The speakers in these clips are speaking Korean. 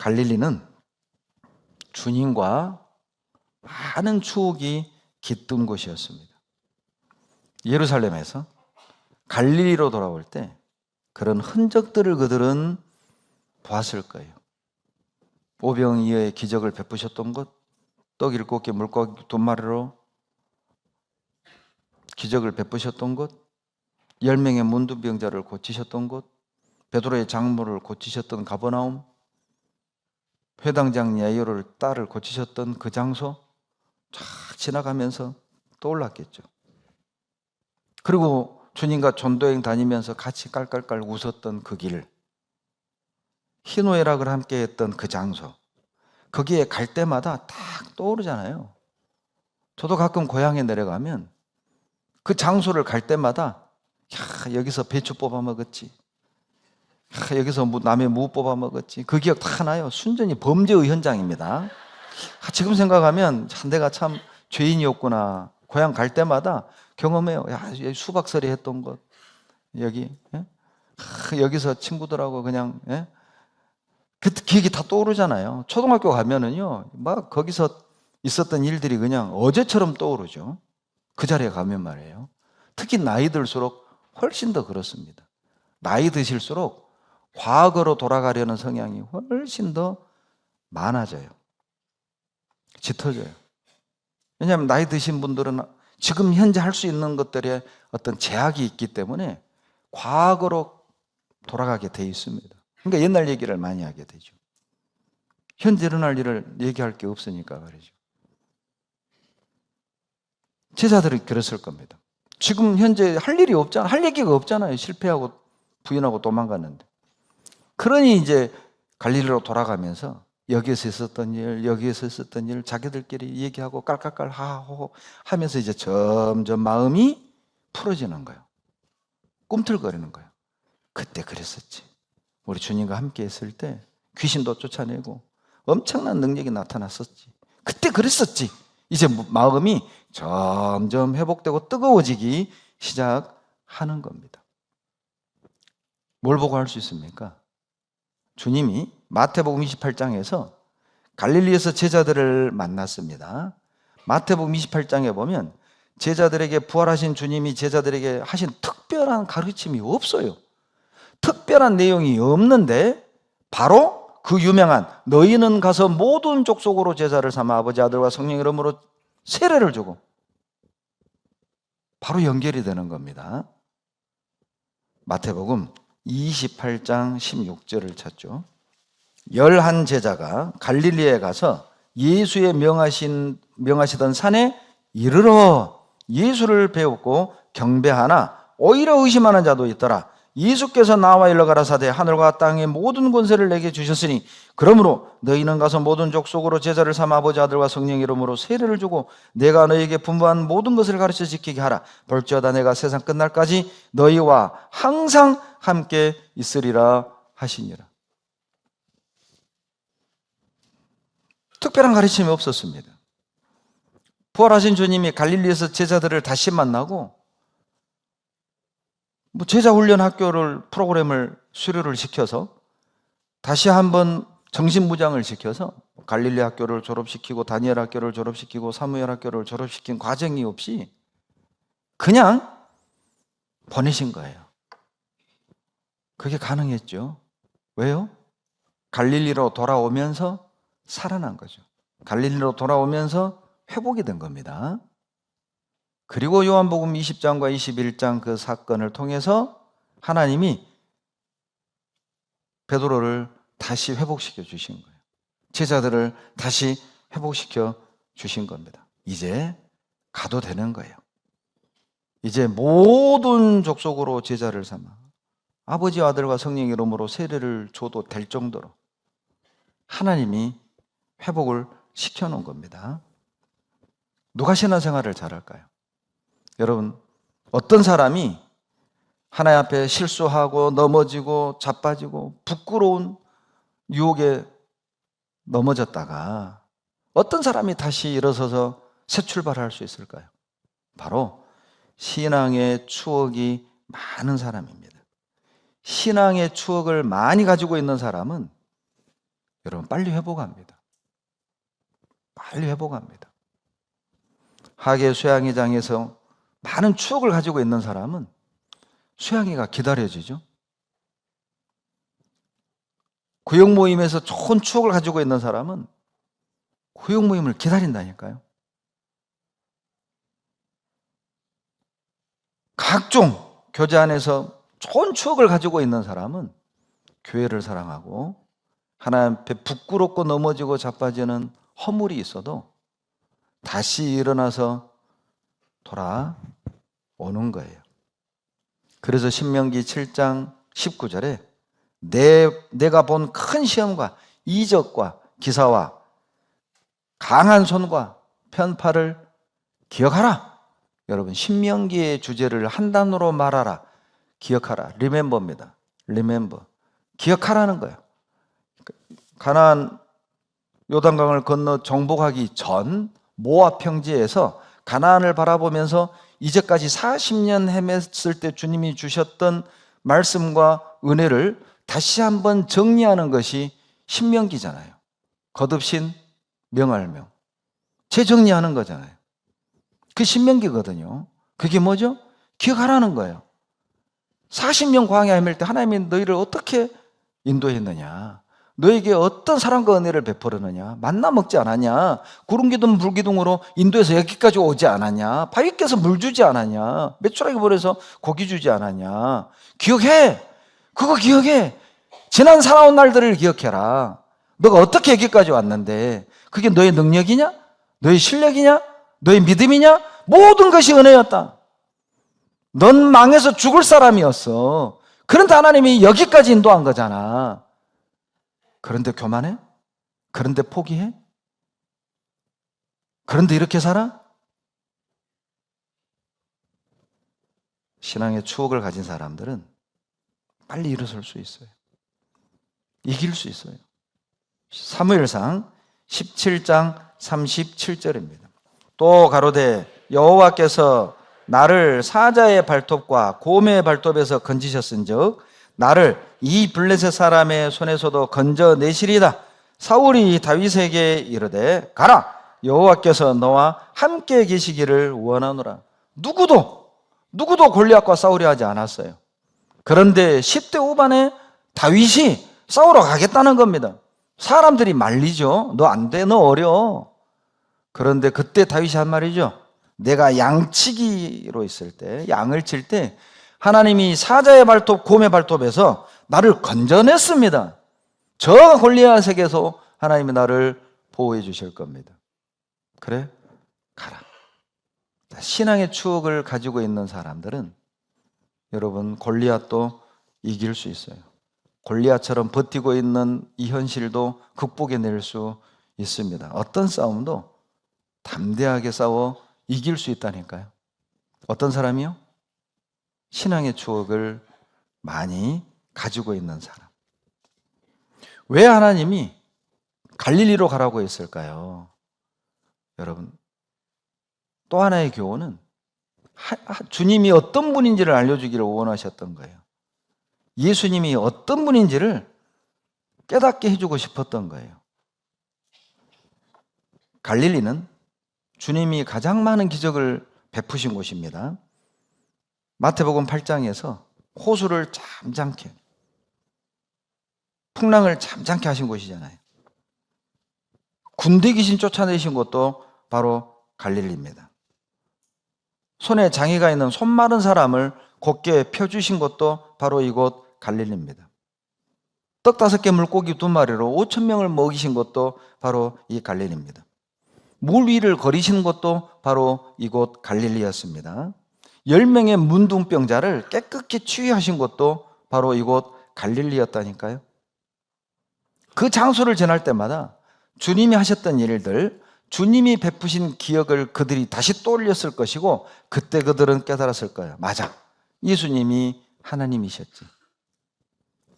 갈릴리는 주님과 많은 추억이 깃든 곳이었습니다. 예루살렘에서 갈릴리로 돌아올 때 그런 흔적들을 그들은 보았을 거예요. 오병이어의 기적을 베푸셨던 곳, 떡 7개 물고기 2마리로 기적을 베푸셨던 곳, 10명의 문둥병자를 고치셨던 곳, 베드로의 장모를 고치셨던 가버나움, 회당장 야이로를 딸을 고치셨던 그 장소 쫙 지나가면서 떠올랐겠죠. 그리고 주님과 전도여행 다니면서 같이 깔깔깔 웃었던 그 길, 희노애락을 함께 했던 그 장소, 거기에 갈 때마다 딱 떠오르잖아요. 저도 가끔 고향에 내려가면 그 장소를 갈 때마다 야, 여기서 배추 뽑아 먹었지, 야, 여기서 남의 무 뽑아 먹었지, 그 기억 다 나요. 순전히 범죄의 현장입니다. 지금 생각하면 내가 참 죄인이었구나. 고향 갈 때마다 경험해요. 야, 여기 수박서리 했던 곳, 여기, 예? 여기서 친구들하고 그냥, 예? 그 기억이 다 떠오르잖아요. 초등학교 가면은요, 막 거기서 있었던 일들이 그냥 어제처럼 떠오르죠. 그 자리에 가면 말이에요. 특히 나이 들수록 훨씬 더 그렇습니다. 나이 드실수록 과거로 돌아가려는 성향이 훨씬 더 많아져요. 짙어져요. 왜냐하면 나이 드신 분들은 지금 현재 할 수 있는 것들에 어떤 제약이 있기 때문에 과거로 돌아가게 돼 있습니다. 그러니까 옛날 얘기를 많이 하게 되죠. 현재 일어날 일을 얘기할 게 없으니까 말이죠. 제자들이 그랬을 겁니다. 지금 현재 할 일이 없잖아. 할 얘기가 없잖아요. 실패하고 부인하고 도망갔는데. 그러니 이제 갈릴리로 돌아가면서 여기에서 있었던 일, 여기에서 있었던 일 자기들끼리 얘기하고 깔깔깔 하하호 하면서 이제 점점 마음이 풀어지는 거예요. 꿈틀거리는 거예요. 그때 그랬었지. 우리 주님과 함께 했을 때 귀신도 쫓아내고 엄청난 능력이 나타났었지. 그때 그랬었지. 이제 마음이 점점 회복되고 뜨거워지기 시작하는 겁니다. 뭘 보고 할 수 있습니까? 주님이 마태복음 28장에서 갈릴리에서 제자들을 만났습니다. 마태복음 28장에 보면 제자들에게 부활하신 주님이 제자들에게 하신 특별한 가르침이 없어요. 특별한 내용이 없는데 바로 그 유명한 너희는 가서 모든 족속으로 제자를 삼아 아버지 아들과 성령 이름으로 세례를 주고 바로 연결이 되는 겁니다. 마태복음 28장 16절을 찾죠. 11 제자가 갈릴리에 가서 예수의 명하시던 산에 이르러 예수를 배웠고 경배하나 오히려 의심하는 자도 있더라. 예수께서 나와 일러 가라사대 하늘과 땅의 모든 권세를 내게 주셨으니 그러므로 너희는 가서 모든 족속으로 제자를 삼아 아버지 아들과 성령 이름으로 세례를 주고 내가 너희에게 분부한 모든 것을 가르쳐 지키게 하라. 볼지어다 내가 세상 끝날까지 너희와 항상 함께 있으리라 하시니라. 특별한 가르침이 없었습니다. 부활하신 주님이 갈릴리에서 제자들을 다시 만나고 제자 훈련 학교를 프로그램을 수료를 시켜서 다시 한번 정신무장을 시켜서 갈릴리 학교를 졸업시키고 다니엘 학교를 졸업시키고 사무엘 학교를 졸업시킨 과정이 없이 그냥 보내신 거예요. 그게 가능했죠. 왜요? 갈릴리로 돌아오면서 살아난 거죠. 갈릴리로 돌아오면서 회복이 된 겁니다. 그리고 요한복음 20장과 21장 그 사건을 통해서 하나님이 베드로를 다시 회복시켜 주신 거예요. 제자들을 다시 회복시켜 주신 겁니다. 이제 가도 되는 거예요. 이제 모든 족속으로 제자를 삼아 아버지 아들과 성령 이름으로 세례를 줘도 될 정도로 하나님이 회복을 시켜놓은 겁니다. 누가 신앙생활을 잘할까요? 여러분, 어떤 사람이 하나님 앞에 실수하고 넘어지고 자빠지고 부끄러운 유혹에 넘어졌다가 어떤 사람이 다시 일어서서 새 출발할 수 있을까요? 바로 신앙의 추억이 많은 사람입니다. 신앙의 추억을 많이 가지고 있는 사람은 여러분 빨리 회복합니다. 빨리 회복합니다. 하계 수양회장에서 많은 추억을 가지고 있는 사람은 수양회가 기다려지죠. 구역 모임에서 좋은 추억을 가지고 있는 사람은 구역 모임을 기다린다니까요. 각종 교제 안에서 좋은 추억을 가지고 있는 사람은 교회를 사랑하고 하나님 앞에 부끄럽고 넘어지고 자빠지는 허물이 있어도 다시 일어나서 돌아오는 거예요. 그래서 신명기 7장 19절에 내가 본 큰 시험과 이적과 기사와 강한 손과 편파를 기억하라. 여러분, 신명기의 주제를 한 단어로 말하라. 기억하라. 리멤버입니다. 리멤버. 기억하라는 거예요. 가나안 요단강을 건너 정복하기 전 모압 평지에서 가나안을 바라보면서 이제까지 40년 헤맸을 때 주님이 주셨던 말씀과 은혜를 다시 한번 정리하는 것이 신명기잖아요. 거듭신 명할명. 재정리하는 거잖아요. 그 신명기거든요. 그게 뭐죠? 기억하라는 거예요. 40년 광야 헤맬 때 하나님이 너희를 어떻게 인도했느냐, 너에게 어떤 사랑과 은혜를 베풀었느냐, 만나 먹지 않았냐, 구름기둥 불기둥으로 인도에서 여기까지 오지 않았냐, 바위께서 물 주지 않았냐, 메추라기 보내서 고기 주지 않았냐. 기억해. 그거 기억해. 지난 살아온 날들을 기억해라. 너가 어떻게 여기까지 왔는데 그게 너의 능력이냐, 너의 실력이냐, 너의 믿음이냐? 모든 것이 은혜였다. 넌 망해서 죽을 사람이었어. 그런데 하나님이 여기까지 인도한 거잖아. 그런데 교만해? 그런데 포기해? 그런데 이렇게 살아? 신앙의 추억을 가진 사람들은 빨리 일어설 수 있어요. 이길 수 있어요. 사무엘상 17장 37절입니다. 또 가로되 여호와께서 나를 사자의 발톱과 곰의 발톱에서 건지셨은즉 나를 이 블레셋 사람의 손에서도 건져내시리다. 사울이 다윗에게 이르되 가라, 여호와께서 너와 함께 계시기를 원하노라. 누구도 골리앗과 싸우려 하지 않았어요. 그런데 10대 후반에 다윗이 싸우러 가겠다는 겁니다. 사람들이 말리죠. 너 안 돼, 너 어려. 그런데 그때 다윗이 한 말이죠. 내가 양치기로 있을 때, 양을 칠 때 하나님이 사자의 발톱, 곰의 발톱에서 나를 건져냈습니다. 저 골리앗에게서 하나님이 나를 보호해 주실 겁니다. 그래? 가라. 신앙의 추억을 가지고 있는 사람들은 여러분, 골리앗도 이길 수 있어요. 골리앗처럼 버티고 있는 이 현실도 극복해낼 수 있습니다. 어떤 싸움도 담대하게 싸워 이길 수 있다니까요. 어떤 사람이요? 신앙의 추억을 많이 가지고 있는 사람. 왜 하나님이 갈릴리로 가라고 했을까요? 여러분, 또 하나의 교훈은 주님이 어떤 분인지를 알려주기를 원하셨던 거예요. 예수님이 어떤 분인지를 깨닫게 해주고 싶었던 거예요. 갈릴리는 주님이 가장 많은 기적을 베푸신 곳입니다. 마태복음 8장에서 호수를 잠잠케, 풍랑을 잠잠케 하신 곳이잖아요. 군대 귀신 쫓아내신 곳도 바로 갈릴리입니다. 손에 장애가 있는 손 마른 사람을 곧게 펴주신 곳도 바로 이곳 갈릴리입니다. 떡 5개 물고기 2마리로 5,000명을 먹이신 것도 바로 이 갈릴리입니다. 물 위를 거리신 것도 바로 이곳 갈릴리였습니다. 10명의 문둥병자를 깨끗이 치유하신 것도 바로 이곳 갈릴리였다니까요. 그 장소를 지날 때마다 주님이 하셨던 일들, 주님이 베푸신 기억을 그들이 다시 떠올렸을 것이고, 그때 그들은 깨달았을 거예요. 맞아, 예수님이 하나님이셨지.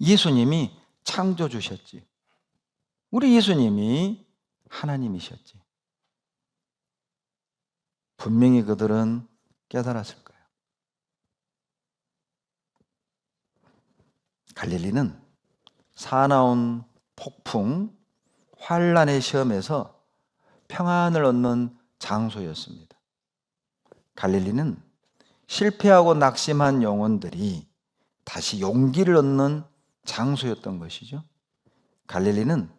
예수님이 창조주셨지. 우리 예수님이 하나님이셨지. 분명히 그들은 깨달았을 거예요. 갈릴리는 사나운 폭풍, 환난의 시험에서 평안을 얻는 장소였습니다. 갈릴리는 실패하고 낙심한 영혼들이 다시 용기를 얻는 장소였던 것이죠. 갈릴리는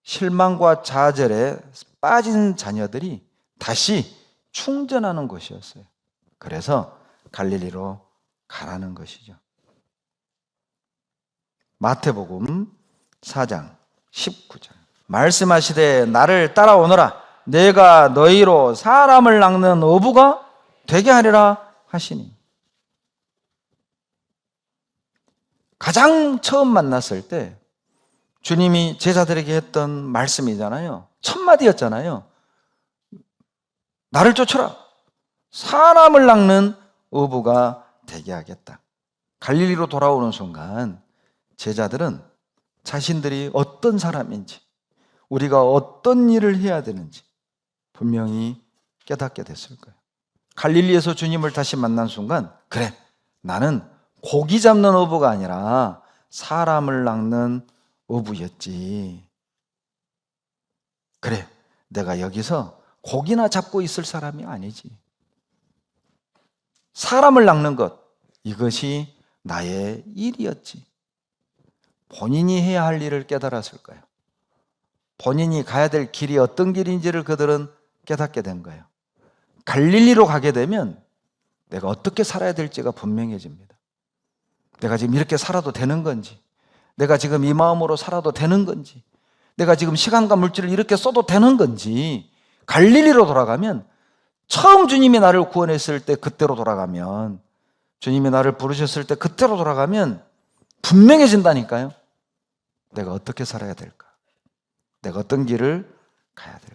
실망과 좌절에 빠진 자녀들이 다시 충전하는 곳이었어요. 그래서 갈릴리로 가라는 것이죠. 마태복음 4장 19절 말씀하시되 나를 따라오너라 내가 너희로 사람을 낚는 어부가 되게 하리라 하시니. 가장 처음 만났을 때 주님이 제자들에게 했던 말씀이잖아요. 첫 마디였잖아요. 나를 쫓아라. 사람을 낚는 어부가 되게 하겠다. 갈릴리로 돌아오는 순간 제자들은 자신들이 어떤 사람인지, 우리가 어떤 일을 해야 되는지 분명히 깨닫게 됐을 거예요. 갈릴리에서 주님을 다시 만난 순간, 그래, 나는 고기 잡는 어부가 아니라 사람을 낚는 어부였지. 그래, 내가 여기서 고기나 잡고 있을 사람이 아니지. 사람을 낚는 것, 이것이 나의 일이었지. 본인이 해야 할 일을 깨달았을 거예요. 본인이 가야 될 길이 어떤 길인지를 그들은 깨닫게 된 거예요. 갈릴리로 가게 되면 내가 어떻게 살아야 될지가 분명해집니다. 내가 지금 이렇게 살아도 되는 건지, 내가 지금 이 마음으로 살아도 되는 건지, 내가 지금 시간과 물질을 이렇게 써도 되는 건지, 갈릴리로 돌아가면, 처음 주님이 나를 구원했을 때 그때로 돌아가면, 주님이 나를 부르셨을 때 그때로 돌아가면 분명해진다니까요. 내가 어떻게 살아야 될까? 내가 어떤 길을 가야 될까?